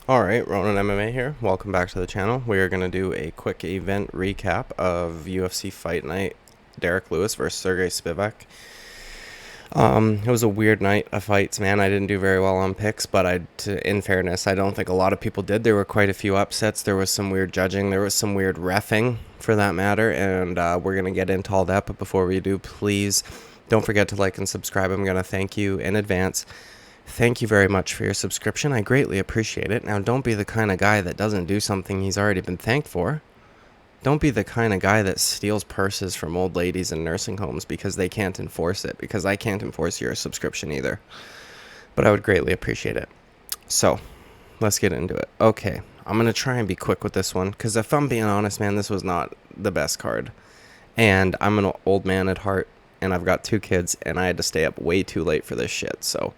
Alright, Ronan MMA here. Welcome back to the channel. We are going to do a quick event recap of UFC Fight Night Derek Lewis versus Sergey Spivak. It was a weird night of fights, man. I didn't do very well on picks, but in fairness, I don't think a lot of people did. There were quite a few upsets. There was some weird judging. There was some weird reffing, for that matter, and we're going to get into all that. But before we do, please don't forget to like and subscribe. I'm going to thank you in advance. Thank you very much for your subscription. I greatly appreciate it. Now, don't be the kind of guy that doesn't do something he's already been thanked for. Don't be the kind of guy that steals purses from old ladies in nursing homes because they can't enforce it, because I can't enforce your subscription either. But I would greatly appreciate it. So, let's get into it. Okay, I'm going to try and be quick with this one, because if I'm being honest, man, this was not the best card. And I'm an old man at heart, and I've got 2 kids, and I had to stay up way too late for this shit, so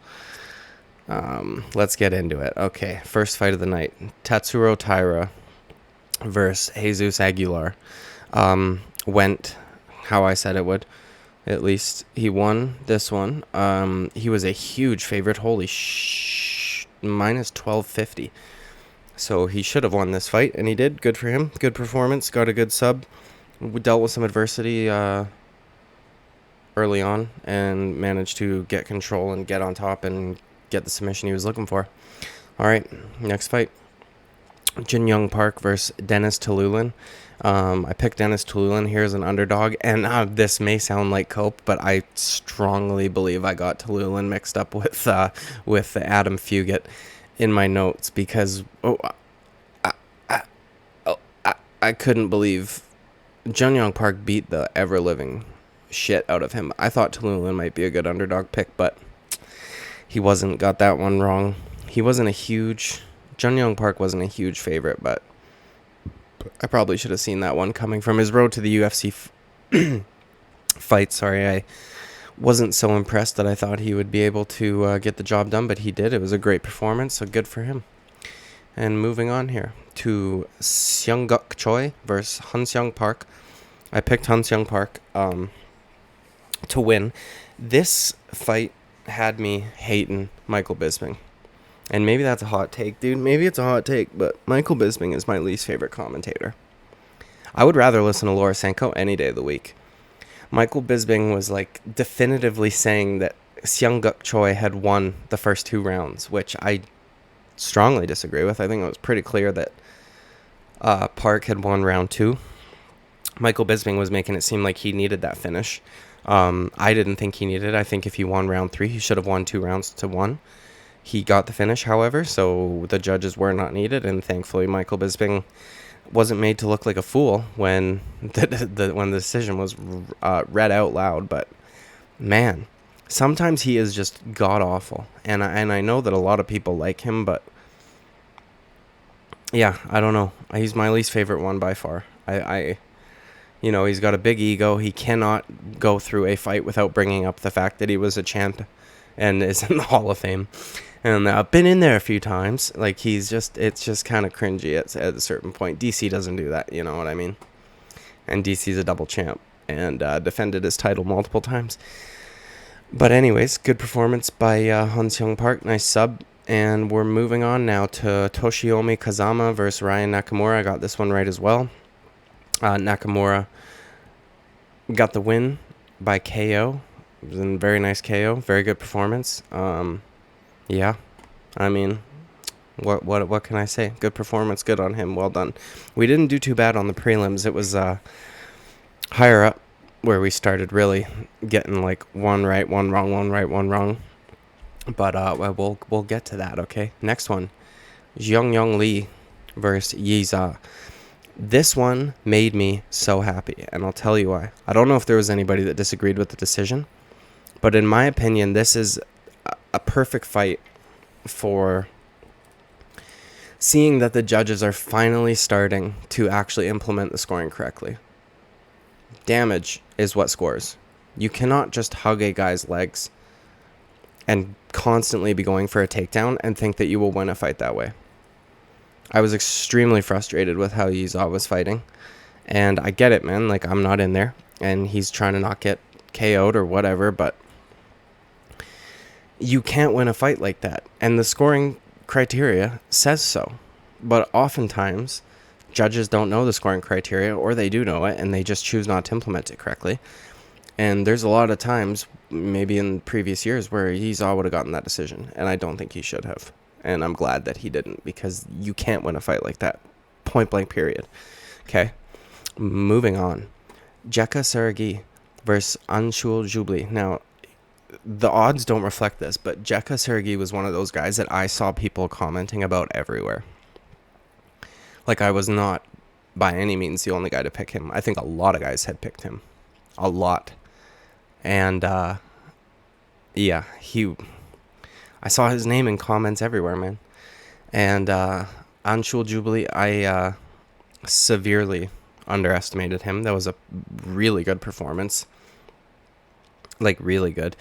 let's get into it. Okay, first fight of the night. Tatsuro Taira versus Jesus Aguilar. Went how I said it would. At least he won this one. He was a huge favorite. Holy minus 1250. So he should have won this fight, and he did. Good for him. Good performance. Got a good sub. We dealt with some adversity early on and managed to get control and get on top and get the submission he was looking for. All right, next fight. Jin Young Park versus Dennis Tululin. I picked Dennis Tululin here as an underdog, and this may sound like cope, but I strongly believe I got Tululin mixed up with Adam Fugit in my notes because I couldn't believe Jin Young Park beat the ever-living shit out of him. I thought Tululin might be a good underdog pick, but he wasn't. Got that one wrong. He wasn't a huge... Jun Young Park wasn't a huge favorite, but I probably should have seen that one coming from his road to the UFC fight. Sorry, I wasn't so impressed that I thought he would be able to get the job done, but he did. It was a great performance, so good for him. And moving on here to Seung-guk Choi versus Han-Seong Park. I picked Han-Seong Park to win. This fight had me hating Michael Bisping. And maybe that's a hot take, dude. Maybe it's a hot take, but Michael Bisping is my least favorite commentator. I would rather listen to Laura Sanko any day of the week. Michael Bisping was like definitively saying that Seung-guk Choi had won the first 2 rounds, which I strongly disagree with. I think it was pretty clear that Park had won round 2. Michael Bisping was making it seem like he needed that finish. I didn't think he needed it. I think if he won round 3, he should have won 2 rounds to 1. He got the finish, however, so the judges were not needed, and thankfully Michael Bisping wasn't made to look like a fool when the decision was read out loud. But man, sometimes he is just god awful, and I know that a lot of people like him, but yeah, I don't know. He's my least favorite one by far. He's got a big ego. He cannot go through a fight without bringing up the fact that he was a champ and is in the Hall of Fame. And I've been in there a few times. Like, it's just kind of cringy at a certain point. DC doesn't do that, you know what I mean? And DC's a double champ and defended his title multiple times. But anyways, good performance by Han-Seong Park. Nice sub. And we're moving on now to Toshiomi Kazama versus Ryan Nakamura. I got this one right as well. Nakamura got the win by KO. It was a very nice KO. Very good performance. Yeah, I mean, what can I say? Good performance, good on him, well done. We didn't do too bad on the prelims. It was higher up where we started really getting like one right, one wrong, one right, one wrong. But we'll get to that, okay? Next one, Zhongyong Lee versus Yiza. This one made me so happy, and I'll tell you why. I don't know if there was anybody that disagreed with the decision, but in my opinion, this is a perfect fight for seeing that the judges are finally starting to actually implement the scoring correctly. Damage is what scores. You cannot just hug a guy's legs and constantly be going for a takedown and think that you will win a fight that way. I was extremely frustrated with how Yiza was fighting, and I get it, man. Like, I'm not in there, and he's trying to not get KO'd or whatever, but you can't win a fight like that. And the scoring criteria says so. But oftentimes, judges don't know the scoring criteria, or they do know it, and they just choose not to implement it correctly. And there's a lot of times, maybe in previous years, where Yizaw would have gotten that decision, and I don't think he should have. And I'm glad that he didn't, because you can't win a fight like that. Point blank, period. Okay? Moving on. Jekka Sergi versus Anshul Jubli. Now, the odds don't reflect this, but Jekka Sergi was one of those guys that I saw people commenting about everywhere. Like, I was not, by any means, the only guy to pick him. I think a lot of guys had picked him. A lot. And, yeah, I saw his name in comments everywhere, man. And, Anshul Jubli, I, severely underestimated him. That was a really good performance. Like, really good.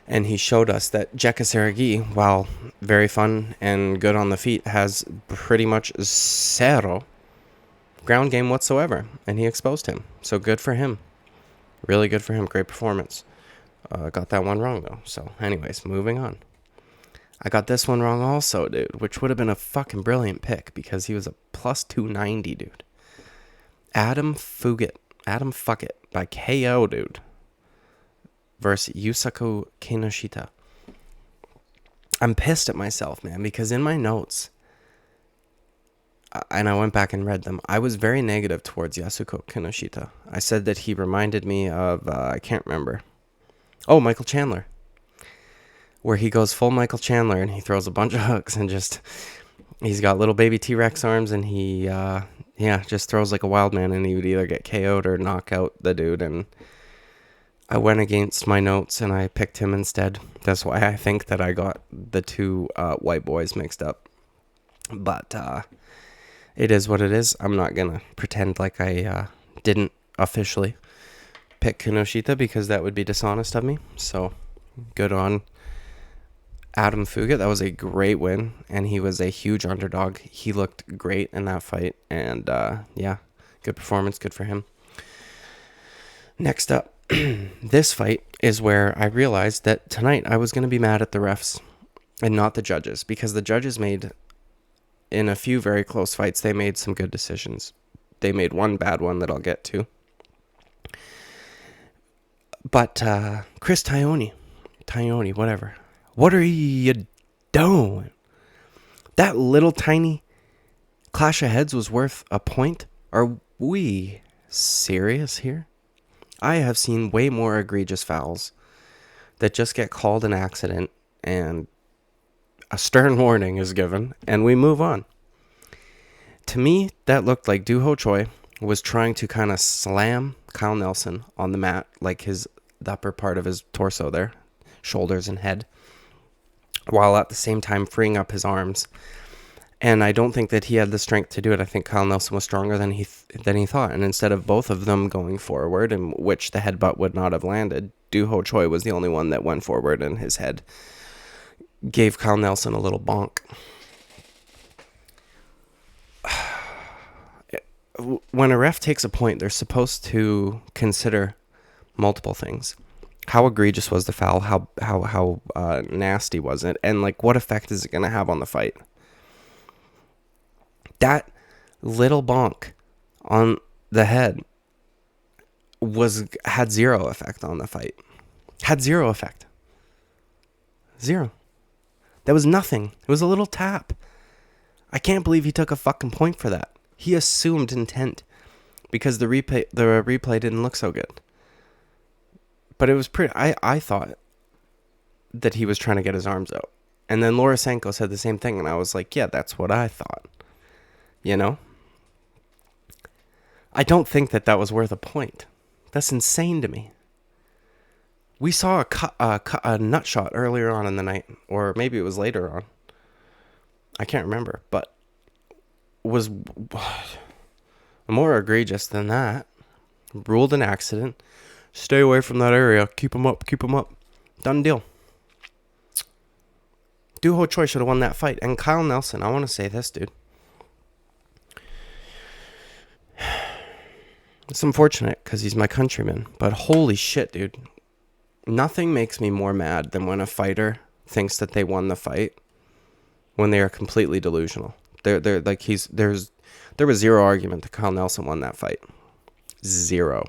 And he showed us that Jekka Sergi, while very fun and good on the feet, has pretty much zero ground game whatsoever. And he exposed him. So good for him. Really good for him. Great performance. Got that one wrong, though. So, anyways, moving on. I got this one wrong also, dude, which would have been a fucking brilliant pick because he was a plus 290, dude. Adam Fuckett by KO, dude, versus Yusaku Kinoshita. I'm pissed at myself, man, because in my notes, and I went back and read them, I was very negative towards Yasuko Kinoshita. I said that he reminded me of, I can't remember. Oh, Michael Chandler. Where he goes full Michael Chandler and he throws a bunch of hooks and just, he's got little baby T-Rex arms and he, just throws like a wild man and he would either get KO'd or knock out the dude. And I went against my notes and I picked him instead. That's why I think that I got the two white boys mixed up. But it is what it is. I'm not going to pretend like I didn't officially pick Kinoshita because that would be dishonest of me. So good on Adam Fuga. That was a great win, and he was a huge underdog. He looked great in that fight, and good performance, good for him. Next up, this fight is where I realized that tonight I was going to be mad at the refs and not the judges, because the judges made, in a few very close fights, they made some good decisions. They made one bad one that I'll get to. But Chris Taioni, whatever. What are you doing? That little tiny clash of heads was worth a point? Are we serious here? I have seen way more egregious fouls that just get called an accident and a stern warning is given and we move on. To me, that looked like Doo-Ho Choi was trying to kind of slam Kyle Nelson on the mat, like the upper part of his torso there, shoulders and head, while at the same time freeing up his arms. And I don't think that he had the strength to do it. I think Kyle Nelson was stronger than he thought. And instead of both of them going forward, in which the headbutt would not have landed, Doo-Ho Choi was the only one that went forward, and his head gave Kyle Nelson a little bonk. When a ref takes a point, they're supposed to consider multiple things. How egregious was the foul? How nasty was it? And like, what effect is it going to have on the fight? That little bonk on the head had zero effect on the fight. Had zero effect. Zero. That was nothing. It was a little tap. I can't believe he took a fucking point for that. He assumed intent because the replay didn't look so good. But it was pretty. I thought that he was trying to get his arms out. And then Laura Sanko said the same thing, and I was like, yeah, that's what I thought. You know? I don't think that was worth a point. That's insane to me. We saw a nut shot earlier on in the night, or maybe it was later on. I can't remember, but was more egregious than that. Ruled an accident. Stay away from that area. Keep him up. Done deal. Doo-Ho Choi should have won that fight. And Kyle Nelson, I want to say this, dude. It's unfortunate because he's my countryman. But holy shit, dude. Nothing makes me more mad than when a fighter thinks that they won the fight when they are completely delusional. They're like there was zero argument that Kyle Nelson won that fight. Zero.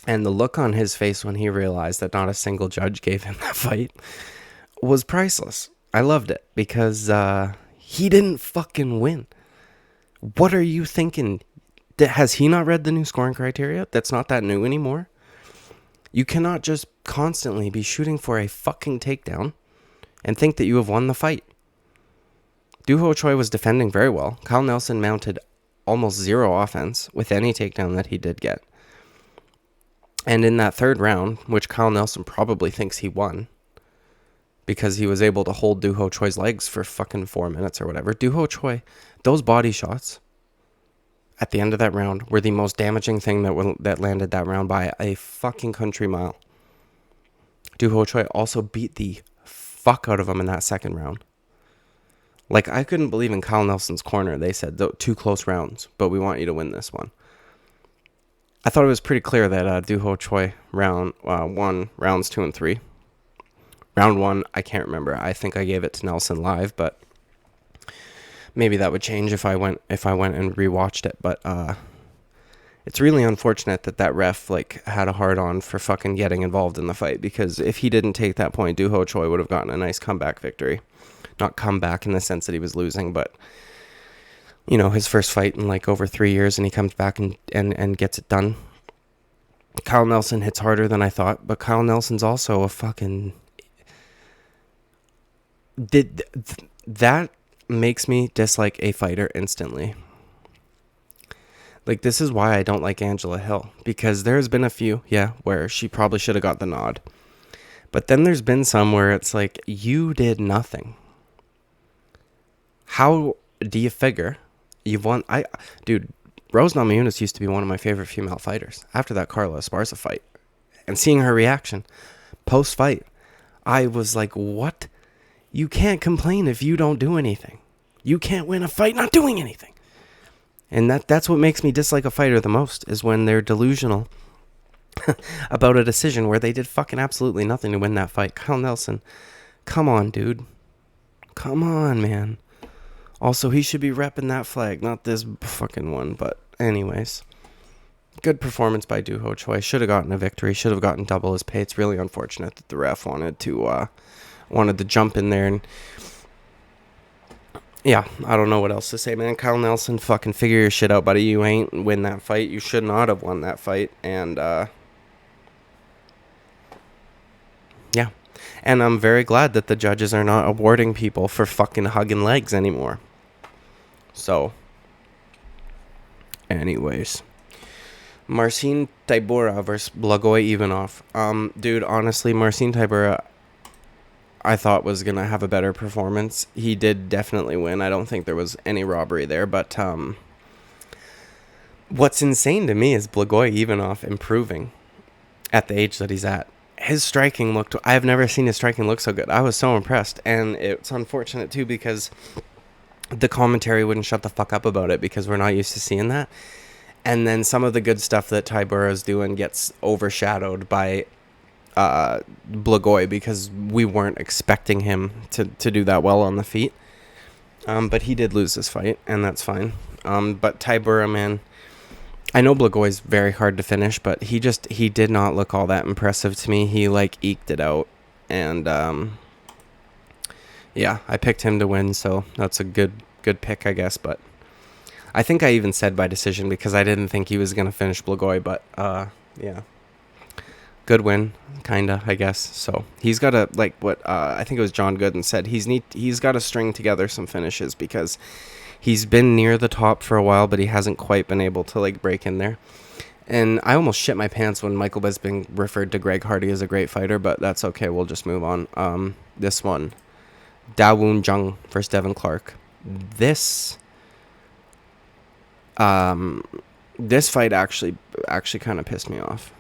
And the look on his face when he realized that not a single judge gave him that fight was priceless. I loved it because he didn't fucking win. What are you thinking? Has he not read the new scoring criteria? That's not that new anymore. You cannot just constantly be shooting for a fucking takedown and think that you have won the fight. Doo Ho Choi was defending very well. Kyle Nelson mounted almost zero offense with any takedown that he did get. And in that third round, which Kyle Nelson probably thinks he won, because he was able to hold Doo Ho Choi's legs for fucking 4 minutes or whatever. Doo Ho Choi, those body shots at the end of that round were the most damaging thing that landed that round by a fucking country mile. Doo Ho Choi also beat the fuck out of him in that second round. Like, I couldn't believe in Kyle Nelson's corner, they said, 2 close rounds, but we want you to win this one. I thought it was pretty clear that Doo Ho Choi won rounds 2 and 3. Round 1, I can't remember. I think I gave it to Nelson live, but maybe that would change if I went and rewatched it. But it's really unfortunate that ref had a hard on for fucking getting involved in the fight, because if he didn't take that point, Doo Ho Choi would have gotten a nice comeback victory. Not comeback in the sense that he was losing, but his first fight in over 3 years, and he comes back and gets it done. Kyle Nelson hits harder than I thought, but Kyle Nelson's also a fucking... That makes me dislike a fighter instantly. This is why I don't like Angela Hill, because there's been a few, where she probably should have got the nod. But then there's been some where it's you did nothing. How do you figure you've won? Dude, Rose Namajunas used to be one of my favorite female fighters. After that Carla Esparza fight, and seeing her reaction post-fight, I was like, what? You can't complain if you don't do anything. You can't win a fight not doing anything. And that's what makes me dislike a fighter the most, is when they're delusional about a decision where they did fucking absolutely nothing to win that fight. Kyle Nelson, come on, dude. Come on, man. Also, he should be repping that flag, not this fucking one. But anyways, good performance by Doo Ho Choi. Should have gotten a victory. Should have gotten double his pay. It's really unfortunate that the ref wanted to jump in there. And yeah, I don't know what else to say, man. Kyle Nelson, fucking figure your shit out, buddy. You ain't win that fight. You should not have won that fight. And yeah. And I'm very glad that the judges are not awarding people for fucking hugging legs anymore. So, anyways, Marcin Tybura versus Blagoy Ivanov. Dude, honestly, Marcin Tybura, I thought was gonna have a better performance. He did definitely win. I don't think there was any robbery there. But what's insane to me is Blagoy Ivanov improving at the age that he's at. His striking looked... I've never seen his striking look so good. I was so impressed. And it's unfortunate, too, because the commentary wouldn't shut the fuck up about it, because we're not used to seeing that. And then some of the good stuff that Tybura is doing gets overshadowed by Blagoy, because we weren't expecting him to do that well on the feet. But he did lose this fight, and that's fine. But Tybura, man... I know Blagoy's very hard to finish, but he did not look all that impressive to me. He eked it out, and yeah, I picked him to win, so that's a good pick, I guess. But I think I even said by decision, because I didn't think he was gonna finish Blagoy. But yeah, good win, kinda, I guess. So he's got to I think it was John Gooden said he's got to string together some finishes, because he's been near the top for a while, but he hasn't quite been able to break in there. And I almost shit my pants when Michael Bisping referred to Greg Hardy as a great fighter, but that's okay. We'll just move on. This one, Dawoon Jung versus Devin Clark. This fight actually kind of pissed me off.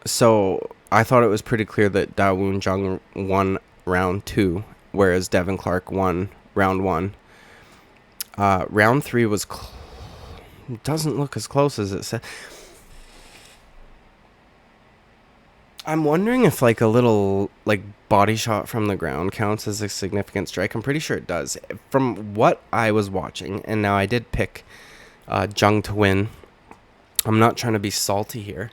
So I thought it was pretty clear that Dawoon Jung won round 2, whereas Devin Clark won round 1. Round 3 was... doesn't look as close as it said. I'm wondering if like a little like body shot from the ground counts as a significant strike. I'm pretty sure it does. From what I was watching, and now I did pick Jung to win. I'm not trying to be salty here,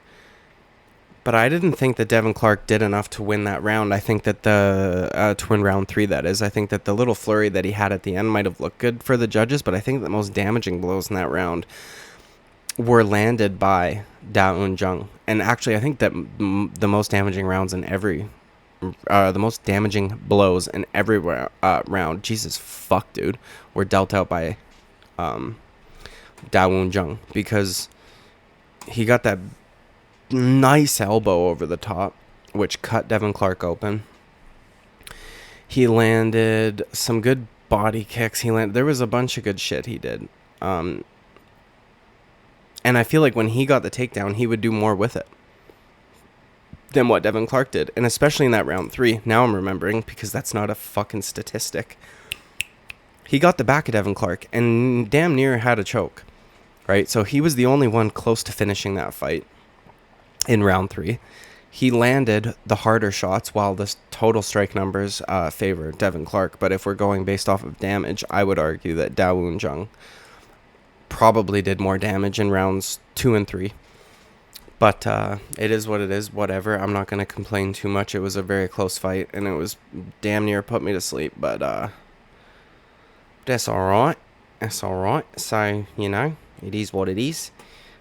but I didn't think that Devin Clark did enough to win that round. I think that to win round 3, that is. I think that the little flurry that he had at the end might have looked good for the judges, but I think the most damaging blows in that round were landed by Da-Un Jung. And actually, I think that the most damaging rounds in every... the most damaging blows in every round, Jesus fuck, dude, were dealt out by Da-Un Jung. Because he got that nice elbow over the top, which cut Devin Clark open. He landed some good body kicks. There was a bunch of good shit he did. And I feel like when he got the takedown, he would do more with it than what Devin Clark did. And especially in that round 3. Now I'm remembering, because that's not a fucking statistic. He got the back of Devin Clark and damn near had a choke. Right? So he was the only one close to finishing that fight in round 3. He landed the harder shots while the total strike numbers favor Devin Clark. But if we're going based off of damage, I would argue that Da-Un Jung probably did more damage in rounds 2 and 3. But it is what it is, whatever. I'm not going to complain too much. It was a very close fight, and it was damn near put me to sleep. But that's alright. That's alright. So, you know, it is what it is.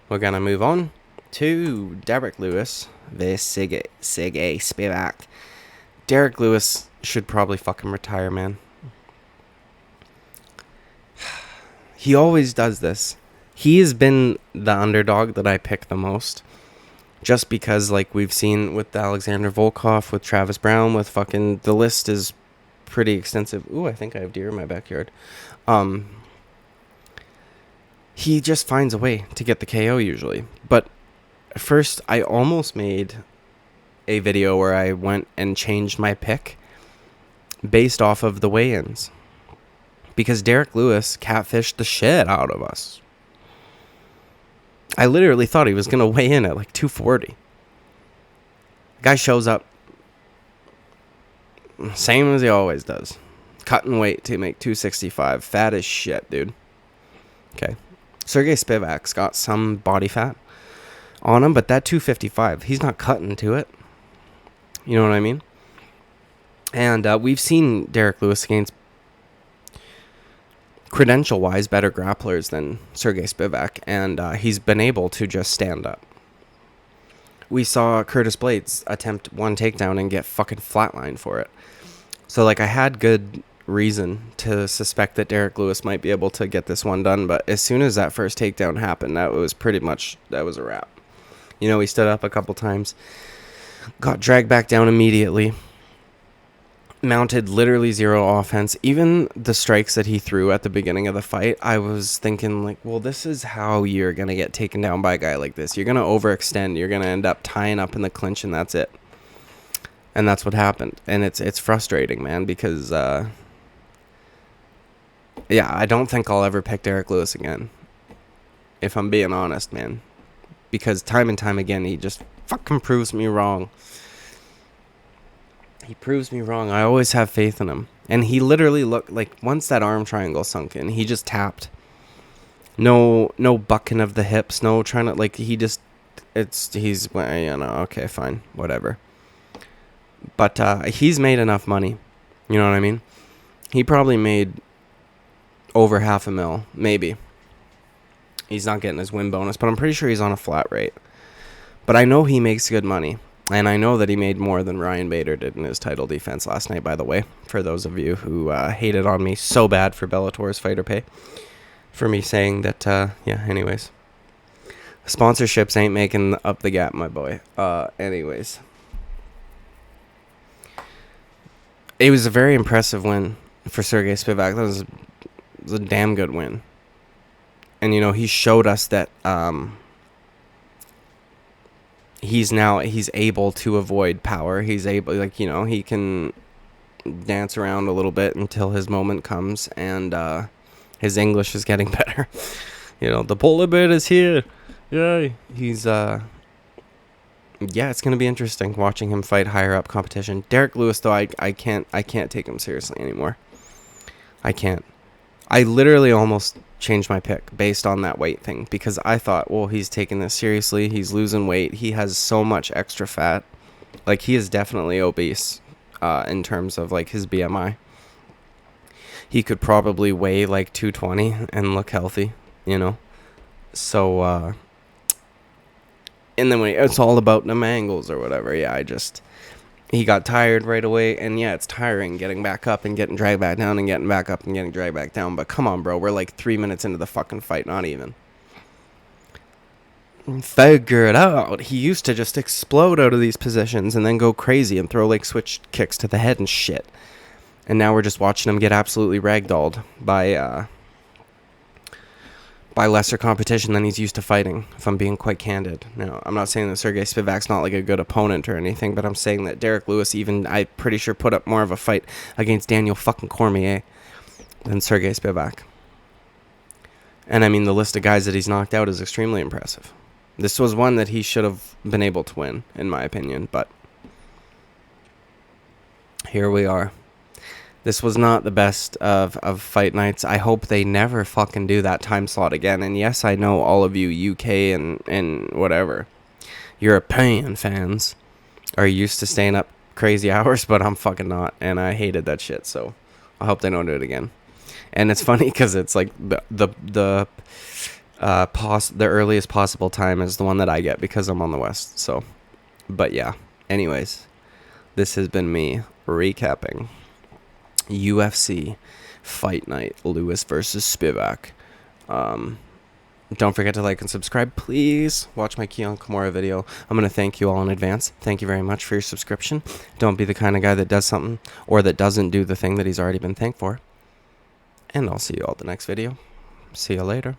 We're going to move on to Derek Lewis vs. Sergey Spivak. Derek Lewis should probably fucking retire, man. He always does this. He has been the underdog that I pick the most. Just because, like, we've seen with Alexander Volkov, with Travis Brown, with fucking... The list is pretty extensive. Ooh, I think I have deer in my backyard. He just finds a way to get the KO usually. But first, I almost made a video where I went and changed my pick based off of the weigh-ins. Because Derek Lewis catfished the shit out of us. I literally thought he was going to weigh in at like 240. Guy shows up. Same as he always does. Cutting weight to make 265. Fat as shit, dude. Okay. Sergey Spivak's got some body fat on him, but that 255, he's not cutting to it. You know what I mean? And we've seen Derek Lewis against credential-wise better grapplers than Sergey Spivak, and he's been able to just stand up. We saw Curtis Blades attempt one takedown and get fucking flatlined for it. So, like, I had good reason to suspect that Derek Lewis might be able to get this one done, but as soon as that first takedown happened, that was a wrap. You know, he stood up a couple times, got dragged back down immediately, mounted literally zero offense. Even the strikes that he threw at the beginning of the fight, I was thinking, like, well, this is how you're going to get taken down by a guy like this. You're going to overextend. You're going to end up tying up in the clinch, and that's it. And that's what happened. And it's frustrating, man, because, yeah, I don't think I'll ever pick Derek Lewis again, if I'm being honest, man. Because time and time again, he just fucking proves me wrong. He proves me wrong. I always have faith in him. And he literally looked like once that arm triangle sunk in, he just tapped. No bucking of the hips. No trying to, like, he's, well, you know, okay, fine, whatever. But he's made enough money. You know what I mean? He probably made over $500,000, maybe. He's not getting his win bonus, but I'm pretty sure he's on a flat rate. But I know he makes good money. And I know that he made more than Ryan Bader did in his title defense last night, by the way. For those of you who hated on me so bad for Bellator's fighter pay. For me saying that, yeah, anyways. Sponsorships ain't making up the gap, my boy. Anyways. It was a very impressive win for Sergey Spivak. That was a damn good win. And, you know, he showed us that... he's able to avoid power. He's able, like, you know, he can dance around a little bit until his moment comes, and his English is getting better. You know, the polar bear is here. Yay. He's, Yeah, it's gonna be interesting watching him fight higher up competition. Derek Lewis, though, I can't take him seriously anymore. I can't. I literally almost changed my pick based on that weight thing, because I thought, well, he's taking this seriously. He's losing weight. He has so much extra fat. Like, he is definitely obese in terms of, like, his BMI. He could probably weigh, like, 220 and look healthy, you know? So, and then when it's all about them angles or whatever, yeah, he got tired right away, and yeah, it's tiring getting back up and getting dragged back down and getting back up and getting dragged back down. But come on, bro, we're like 3 minutes into the fucking fight, not even. Figure it out. He used to just explode out of these positions and then go crazy and throw like switch kicks to the head and shit. And now we're just watching him get absolutely ragdolled by lesser competition than he's used to fighting, if I'm being quite candid. Now, I'm not saying that Sergey Spivak's not like a good opponent or anything, but I'm saying that Derek Lewis even, I'm pretty sure, put up more of a fight against Daniel fucking Cormier than Sergey Spivak. And I mean, the list of guys that he's knocked out is extremely impressive. This was one that he should have been able to win, in my opinion, but here we are. This was not the best of fight nights. I hope they never fucking do that time slot again. And yes, I know all of you UK and whatever European fans are used to staying up crazy hours, but I'm fucking not. And I hated that shit, so I hope they don't do it again. And it's funny because it's like the earliest possible time is the one that I get because I'm on the West. So, but yeah. Anyways, this has been me recapping UFC Fight Night, Lewis versus Spivak. Don't forget to like and subscribe, please. Watch my Keon Kimura video. I'm going to thank you all in advance. Thank you very much for your subscription. Don't be the kind of guy that does something or that doesn't do the thing that he's already been thanked for. And I'll see you all at the next video. See you later.